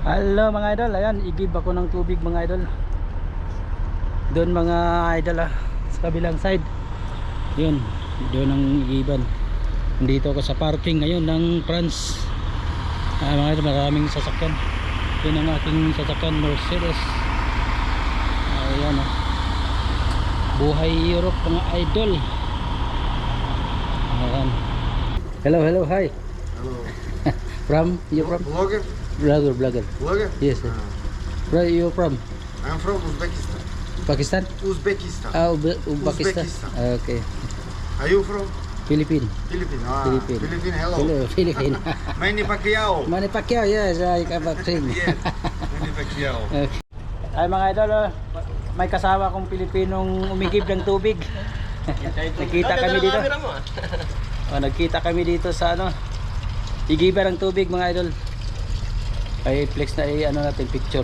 Hello mga idol, ayan, igib ako ng tubig mga idol. Doon mga idol sa kabilang side. Yun, doon ang igiban. Dito ako sa parking ngayon ng France. Mga idol, maraming sasakyan. Yun ang aking sasakyan, Mercedes. Ayan buhay Europe mga idol. Ayan. Hello, hi. Hello. You from? Vlogger? Vlogger. Vlogger? Yes, sir. Where you from? I'm from Uzbekistan. Pakistan? Uzbekistan. Uzbekistan. Okay. Are you from? Philippines. Philippines. Philippines. Philippines, hello. Philippines. Manny Pacquiao. Manny Pacquiao, yes, I can boxing. Yes, Manny Pacquiao. Okay. Ay mga idol, may kasama kong Pilipinong umigib ng tubig. Nagkita kami dito. Nagkita kami dito sa igiban ng tubig mga idol. Ay flex na natin picture.